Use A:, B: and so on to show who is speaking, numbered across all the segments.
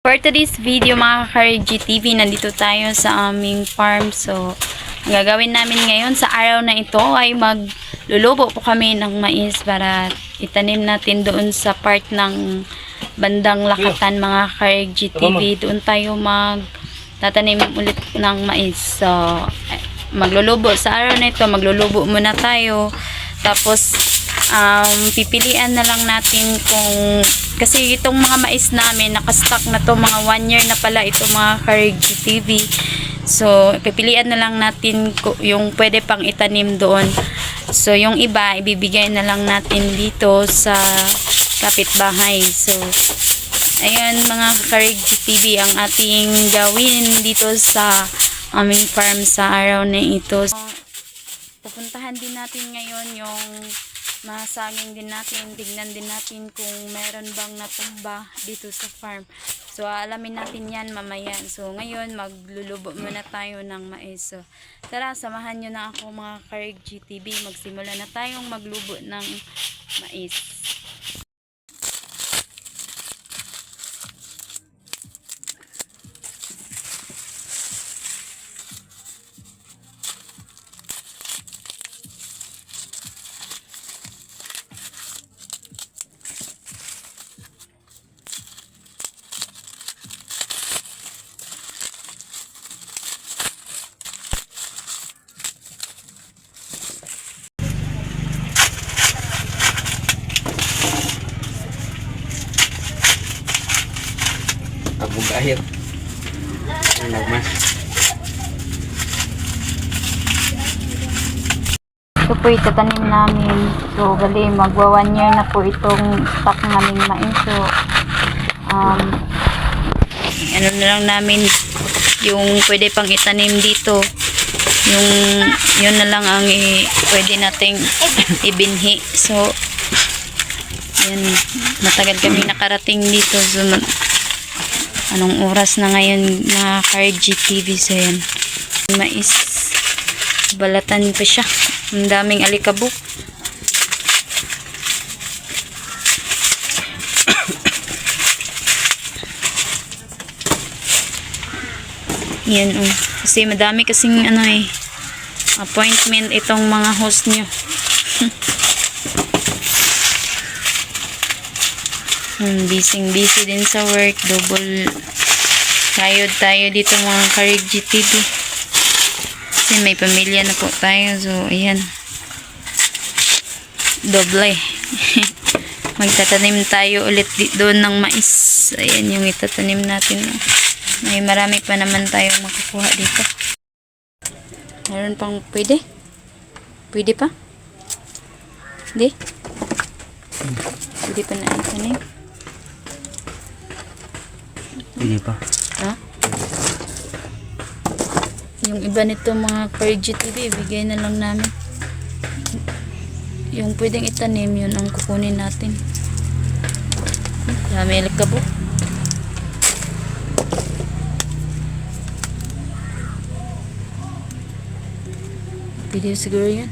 A: For today's video mga ka-RGTV, nandito tayo sa aming farm. So, ang gagawin namin ngayon sa araw na ito ay maglulubo po kami ng mais para itanim natin doon sa part ng bandang Lakatan mga ka-RGTV. Doon tayo magtatanim ulit ng mais. So, maglulubo sa araw na ito, maglulubo muna tayo. Tapos, pipilian na lang natin kung kasi itong mga mais namin nakastock na to mga 1 year na pala ito mga ka-RGTV. So pipilian na lang natin yung pwede pang itanim doon. So yung iba ibibigay na lang natin dito sa kapitbahay. So ayun mga ka-RGTV ang ating gawin dito sa aming farm sa araw na ito. So, pupuntahan din natin ngayon yung masaging din natin, tignan din natin kung meron bang natumba dito sa farm. So, alamin natin yan mamaya. So, ngayon, maglulubo muna tayo ng mais. So, tara, samahan nyo na ako mga ka-RGTV. Magsimula na tayong maglubo ng mais.
B: Agugahit. Nagmas.
A: Ito po itatanim namin. So, bali, magwa 1 year na po itong stock naming mais. So, ano na lang namin yung pwede pang itanim dito. Yun na lang ang pwede nating ibinhi. So, yan. Matagal kami nakarating dito. So, anong oras na ngayon mga ka-RGTV? So, yan. Mais. Balatan pa siya. Ang daming alikabok. Yan kasi madami kasing appointment itong mga host nyo. Busy din sa work. Double tayo dito mga ka-RGTV. Kasi may pamilya na po tayo. So, ayan. Doble. Magtatanim tayo ulit doon ng mais. Ayan yung itatanim natin. May marami pa naman tayong makukuha dito. Meron pang pwede? Pwede pa? Hindi? Pwede pa na itanim?
B: Pwede pa.
A: Ha? Yung iba nito mga ka-RGTV, ibigay na lang namin. Yung pwedeng itanim, yun ang kukunin natin. Dami alikabok. Pwede siguro yan.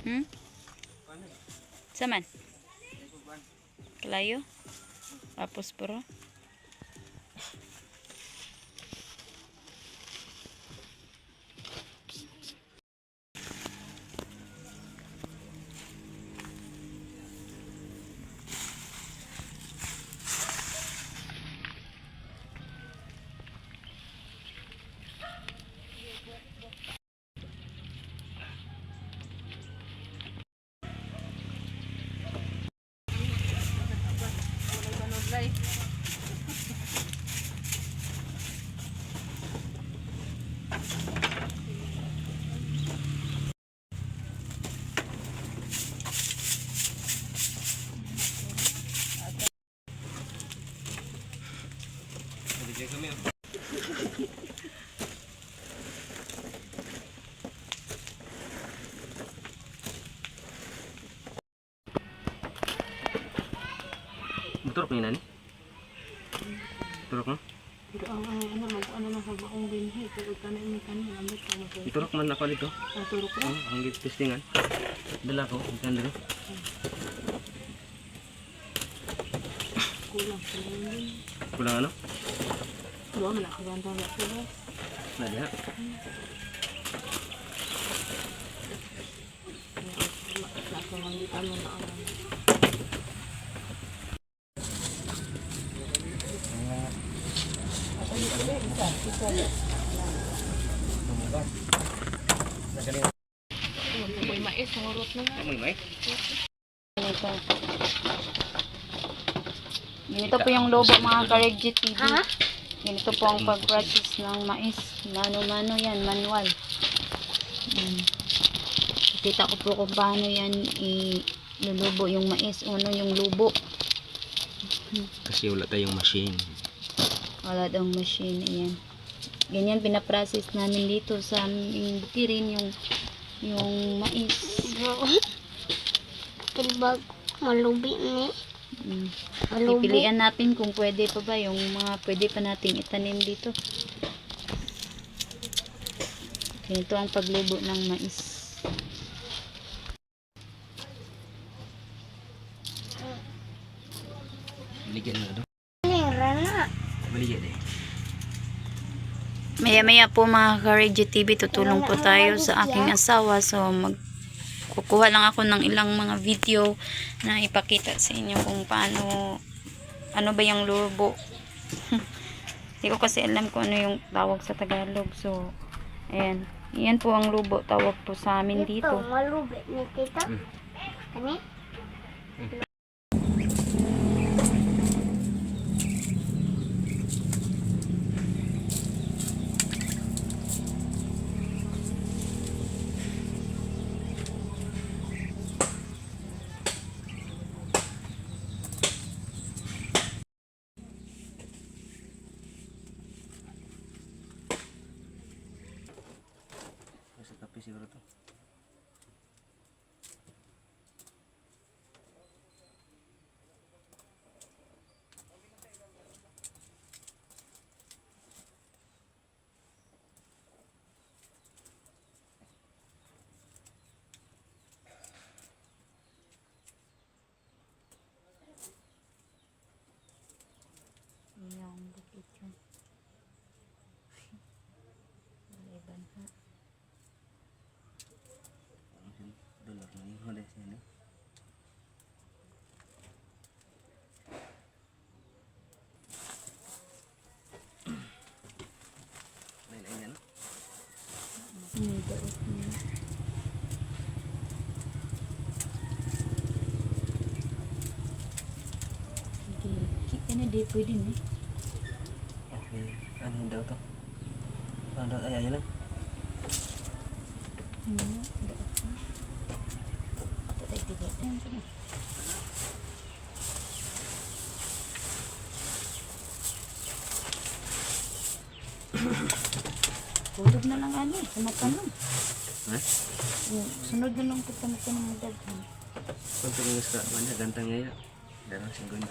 A: Hmm? Saman? Kalayo? Tapos puro?
B: Nabigyan kami. Turok niya nani? Turok mo?
C: Pero ang ano na sa akong binhi, pero kana ini kanina ambot ka mo.
B: Iturok man ako dito.
C: Turok ra.
B: Oh, ang testingan. Dala ko, ikan dito.
C: Kulang sa din.
B: Kulang ano?
C: Duwa man ako ganda na ko.
B: Na diha.
C: Sa ko man dito mo na ano. May mais, ngurot na nga.
B: May.
A: Ganito. Ganito po yung lobo mga ka-Reggie TV. Ganito po ang pag-process ng mais. Mano-mano yan, manual. Kita ko po kung paano yan ilulubo yung mais. Uno yung lubo.
B: Kasi wala tayong machine.
A: Wala daw machine. Ayan. Ganyan pinaprocess namin dito sa aming bukirin yung mais.
C: Tilbag malubi ni. Malubi.
A: Pipilian natin kung pwede pa ba yung mga pwede pa nating itanim dito. Ganito ang paglubo ng mais.
B: Baligyan na do.
C: Rana.
B: Baligyan eh.
A: Maya-maya po mga ka-Reggie TV, tutulong po tayo sa aking asawa. So, kukuha lang ako ng ilang mga video na ipakita sa inyo kung paano, ano ba yung lubo. Hindi ko kasi alam kung ano yung tawag sa Tagalog. So, ayan. Yan po ang lubo, tawag po sa amin dito.
C: Ito, malubi ni tita. Kani?
B: Sa kape siguro to.
A: Yung bukit yun. Maliban ha.
B: Dolar na yung huli siya ni. Lain-lain yan.
A: Daot niya. Kita na di pwede na.
B: Okay. Ano daw to? Ano daw? Ay, lang.
A: Daot na. Patay tiga. Ayan ka na. Tulog na lang ano, sumatanong.
B: Ha?
A: Sunod na lang kita matanong ng daghan.
B: Kung tingin sa mana gantang ngayon. Darang singgon.